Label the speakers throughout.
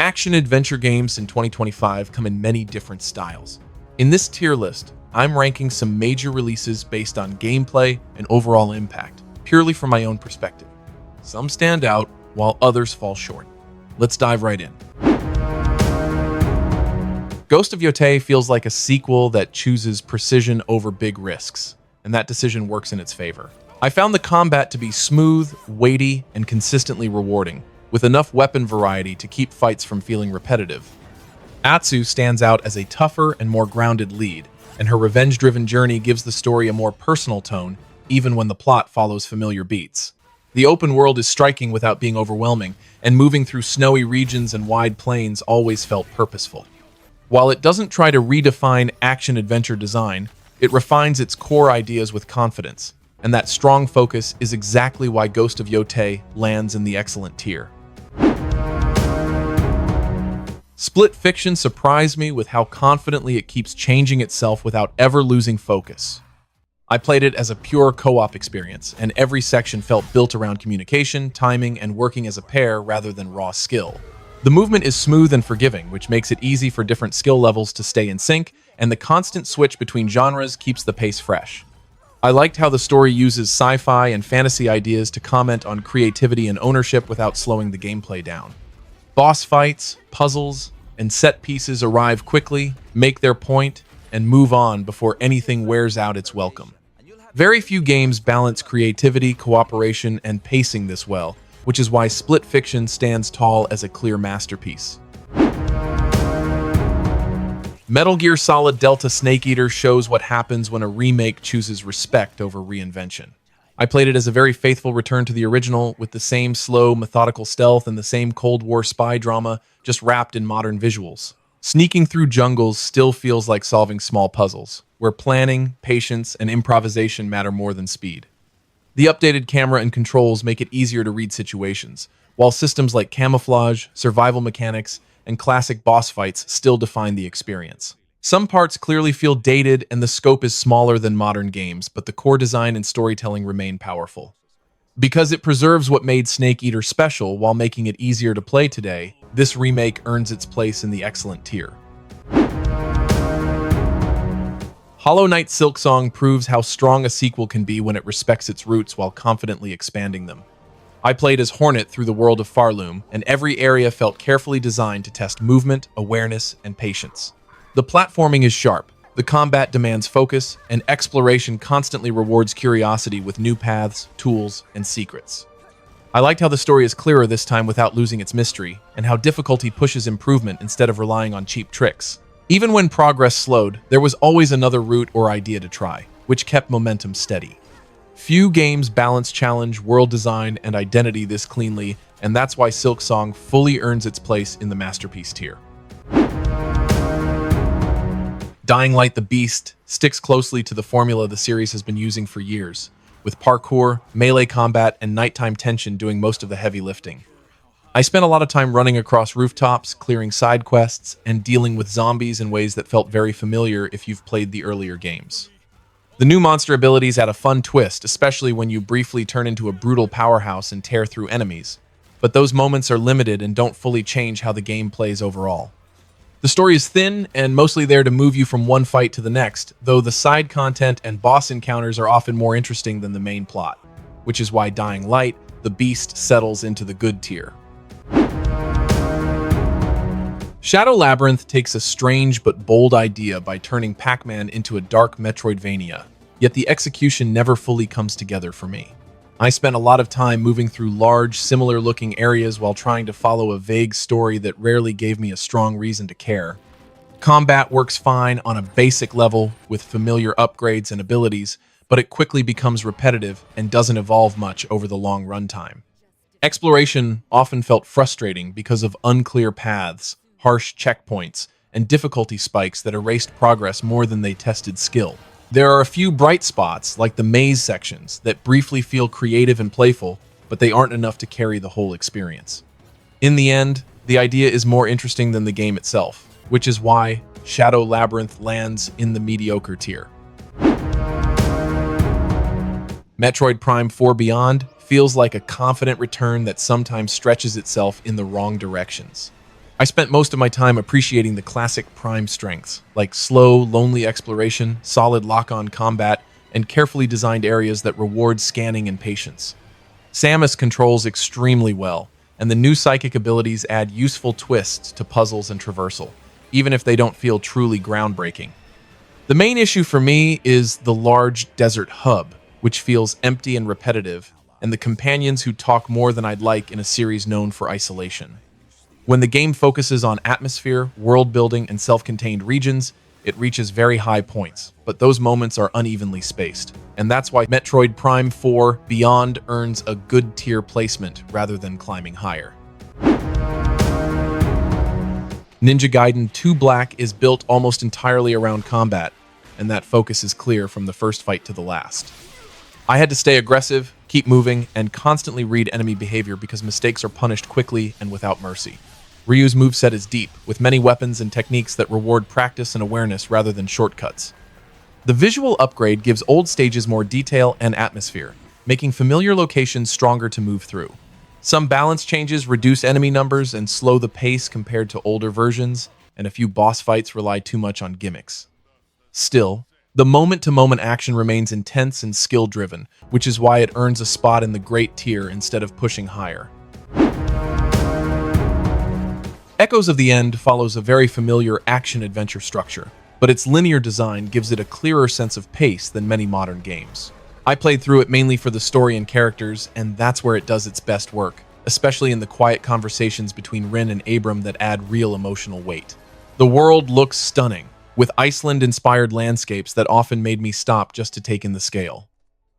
Speaker 1: Action-adventure games in 2025 come in many different styles. In this tier list, I'm ranking some major releases based on gameplay and overall impact, purely from my own perspective. Some stand out, while others fall short. Let's dive right in. Ghost of Yotei feels like a sequel that chooses precision over big risks, and that decision works in its favor. I found the combat to be smooth, weighty, and consistently rewarding, with enough weapon variety to keep fights from feeling repetitive. Atsu stands out as a tougher and more grounded lead, and her revenge-driven journey gives the story a more personal tone, even when the plot follows familiar beats. The open world is striking without being overwhelming, and moving through snowy regions and wide plains always felt purposeful. While it doesn't try to redefine action-adventure design, it refines its core ideas with confidence, and that strong focus is exactly why Ghost of Yotei lands in the excellent tier. Split Fiction surprised me with how confidently it keeps changing itself without ever losing focus. I played it as a pure co-op experience, and every section felt built around communication, timing, and working as a pair rather than raw skill. The movement is smooth and forgiving, which makes it easy for different skill levels to stay in sync, and the constant switch between genres keeps the pace fresh. I liked how the story uses sci-fi and fantasy ideas to comment on creativity and ownership without slowing the gameplay down. Boss fights, puzzles, and set pieces arrive quickly, make their point, and move on before anything wears out its welcome. Very few games balance creativity, cooperation, and pacing this well, which is why Split Fiction stands tall as a clear masterpiece. Metal Gear Solid Delta Snake Eater shows what happens when a remake chooses respect over reinvention. I played it as a very faithful return to the original, with the same slow, methodical stealth and the same Cold War spy drama, just wrapped in modern visuals. Sneaking through jungles still feels like solving small puzzles, where planning, patience, and improvisation matter more than speed. The updated camera and controls make it easier to read situations, while systems like camouflage, survival mechanics, and classic boss fights still define the experience. Some parts clearly feel dated and the scope is smaller than modern games, but the core design and storytelling remain powerful. Because it preserves what made Snake Eater special while making it easier to play today, this remake earns its place in the excellent tier. Hollow Knight Silksong proves how strong a sequel can be when it respects its roots while confidently expanding them. I played as Hornet through the world of Farloom, and every area felt carefully designed to test movement, awareness, and patience. The platforming is sharp, the combat demands focus, and exploration constantly rewards curiosity with new paths, tools, and secrets. I liked how the story is clearer this time without losing its mystery, and how difficulty pushes improvement instead of relying on cheap tricks. Even when progress slowed, there was always another route or idea to try, which kept momentum steady. Few games balance challenge, world design, and identity this cleanly, and that's why Silksong fully earns its place in the masterpiece tier. Dying Light the Beast sticks closely to the formula the series has been using for years, with parkour, melee combat, and nighttime tension doing most of the heavy lifting. I spent a lot of time running across rooftops, clearing side quests, and dealing with zombies in ways that felt very familiar if you've played the earlier games. The new monster abilities add a fun twist, especially when you briefly turn into a brutal powerhouse and tear through enemies, but those moments are limited and don't fully change how the game plays overall. The story is thin and mostly there to move you from one fight to the next, though the side content and boss encounters are often more interesting than the main plot, which is why Dying Light, the Beast settles into the good tier. Shadow Labyrinth takes a strange but bold idea by turning Pac-Man into a dark Metroidvania, yet the execution never fully comes together for me. I spent a lot of time moving through large, similar-looking areas while trying to follow a vague story that rarely gave me a strong reason to care. Combat works fine on a basic level with familiar upgrades and abilities, but it quickly becomes repetitive and doesn't evolve much over the long runtime. Exploration often felt frustrating because of unclear paths, harsh checkpoints, and difficulty spikes that erased progress more than they tested skill. There are a few bright spots, like the maze sections, that briefly feel creative and playful, but they aren't enough to carry the whole experience. In the end, the idea is more interesting than the game itself, which is why Shadow Labyrinth lands in the mediocre tier. Metroid Prime 4 Beyond feels like a confident return that sometimes stretches itself in the wrong directions. I spent most of my time appreciating the classic Prime strengths, like slow, lonely exploration, solid lock-on combat, and carefully designed areas that reward scanning and patience. Samus controls extremely well, and the new psychic abilities add useful twists to puzzles and traversal, even if they don't feel truly groundbreaking. The main issue for me is the large desert hub, which feels empty and repetitive, and the companions who talk more than I'd like in a series known for isolation. When the game focuses on atmosphere, world building, and self-contained regions, it reaches very high points, but those moments are unevenly spaced. And that's why Metroid Prime 4 Beyond earns a good tier placement rather than climbing higher. Ninja Gaiden 2 Black is built almost entirely around combat, and that focus is clear from the first fight to the last. I had to stay aggressive, keep moving, and constantly read enemy behavior because mistakes are punished quickly and without mercy. Ryu's moveset is deep, with many weapons and techniques that reward practice and awareness rather than shortcuts. The visual upgrade gives old stages more detail and atmosphere, making familiar locations stronger to move through. Some balance changes reduce enemy numbers and slow the pace compared to older versions, and a few boss fights rely too much on gimmicks. Still, the moment-to-moment action remains intense and skill-driven, which is why it earns a spot in the great tier instead of pushing higher. Echoes of the End follows a very familiar action-adventure structure, but its linear design gives it a clearer sense of pace than many modern games. I played through it mainly for the story and characters, and that's where it does its best work, especially in the quiet conversations between Rin and Abram that add real emotional weight. The world looks stunning, with Iceland-inspired landscapes that often made me stop just to take in the scale.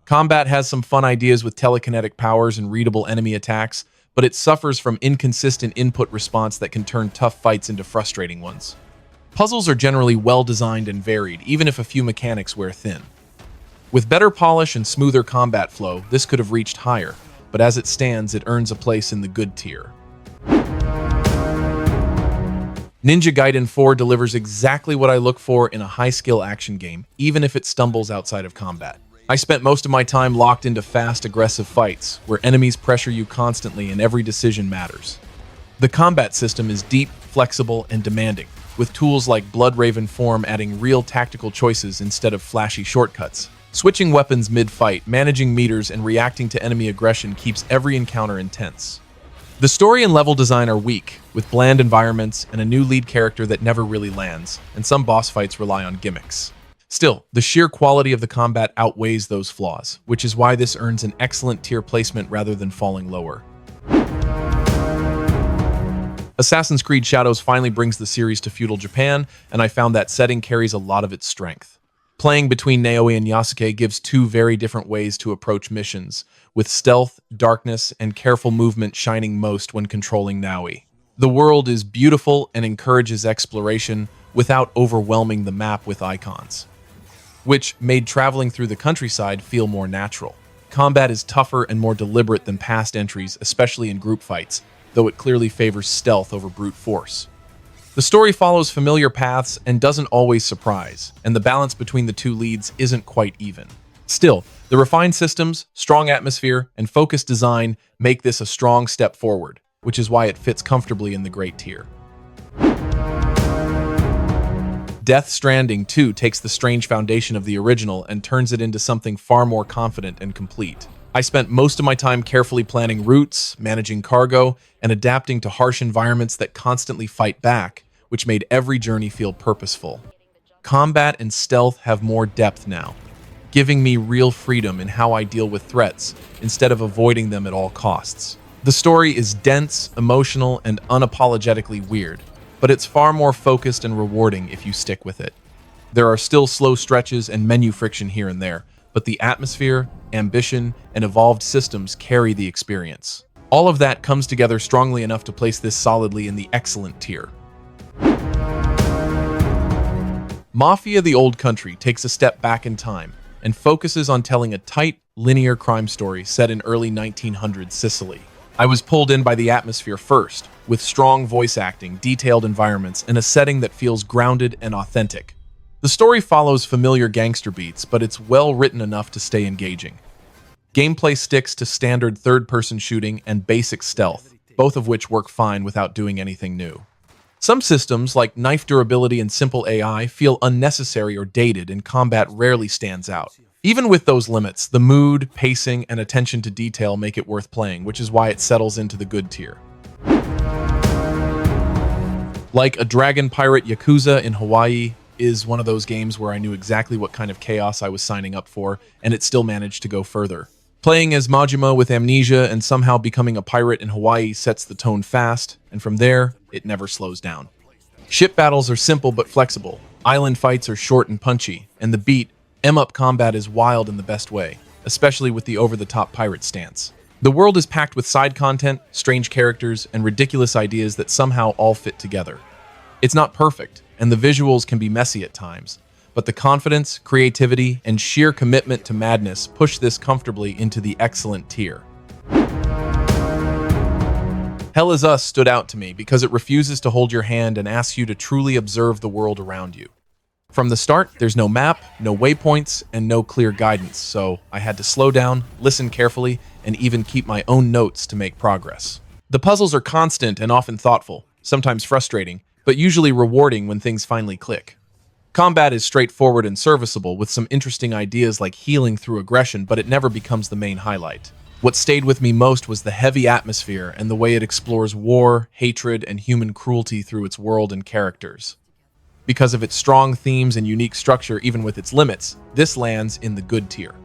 Speaker 1: Combat has some fun ideas with telekinetic powers and readable enemy attacks, but it suffers from inconsistent input response that can turn tough fights into frustrating ones. Puzzles are generally well-designed and varied, even if a few mechanics wear thin. With better polish and smoother combat flow, this could have reached higher, but as it stands, it earns a place in the good tier. Ninja Gaiden 4 delivers exactly what I look for in a high-skill action game, even if it stumbles outside of combat. I spent most of my time locked into fast, aggressive fights, where enemies pressure you constantly and every decision matters. The combat system is deep, flexible, and demanding, with tools like Bloodraven Form adding real tactical choices instead of flashy shortcuts. Switching weapons mid-fight, managing meters, and reacting to enemy aggression keeps every encounter intense. The story and level design are weak, with bland environments and a new lead character that never really lands, and some boss fights rely on gimmicks. Still, the sheer quality of the combat outweighs those flaws, which is why this earns an excellent tier placement rather than falling lower. Assassin's Creed Shadows finally brings the series to feudal Japan, and I found that setting carries a lot of its strength. Playing between Naoe and Yasuke gives two very different ways to approach missions, with stealth, darkness, and careful movement shining most when controlling Naoe. The world is beautiful and encourages exploration without overwhelming the map with icons, which made traveling through the countryside feel more natural. Combat is tougher and more deliberate than past entries, especially in group fights, though it clearly favors stealth over brute force. The story follows familiar paths and doesn't always surprise, and the balance between the two leads isn't quite even. Still, the refined systems, strong atmosphere, and focused design make this a strong step forward, which is why it fits comfortably in the great tier. Death Stranding 2 takes the strange foundation of the original and turns it into something far more confident and complete. I spent most of my time carefully planning routes, managing cargo, and adapting to harsh environments that constantly fight back, which made every journey feel purposeful. Combat and stealth have more depth now, giving me real freedom in how I deal with threats instead of avoiding them at all costs. The story is dense, emotional, and unapologetically weird, but it's far more focused and rewarding if you stick with it. There are still slow stretches and menu friction here and there, but the atmosphere, ambition, and evolved systems carry the experience. All of that comes together strongly enough to place this solidly in the excellent tier. Mafia: The Old Country takes a step back in time and focuses on telling a tight, linear crime story set in early 1900s Sicily. I was pulled in by the atmosphere first, with strong voice acting, detailed environments, and a setting that feels grounded and authentic. The story follows familiar gangster beats, but it's well written enough to stay engaging. Gameplay sticks to standard third-person shooting and basic stealth, both of which work fine without doing anything new. Some systems, like knife durability and simple AI, feel unnecessary or dated, and combat rarely stands out. Even with those limits, the mood, pacing, and attention to detail make it worth playing, which is why it settles into the good tier. Like a dragon pirate Yakuza in Hawaii is one of those games where I knew exactly what kind of chaos I was signing up for, and it still managed to go further. Playing as Majima with amnesia and somehow becoming a pirate in Hawaii sets the tone fast, and from there, it never slows down. Ship battles are simple but flexible, island fights are short and punchy, and the beat, M-up combat is wild in the best way, especially with the over-the-top pirate stance. The world is packed with side content, strange characters, and ridiculous ideas that somehow all fit together. It's not perfect, and the visuals can be messy at times, but the confidence, creativity, and sheer commitment to madness push this comfortably into the excellent tier. Hell Is Us stood out to me because it refuses to hold your hand and asks you to truly observe the world around you. From the start, there's no map, no waypoints, and no clear guidance, so I had to slow down, listen carefully, and even keep my own notes to make progress. The puzzles are constant and often thoughtful, sometimes frustrating, but usually rewarding when things finally click. Combat is straightforward and serviceable, with some interesting ideas like healing through aggression, but it never becomes the main highlight. What stayed with me most was the heavy atmosphere and the way it explores war, hatred, and human cruelty through its world and characters. Because of its strong themes and unique structure, even with its limits, this lands in the good tier.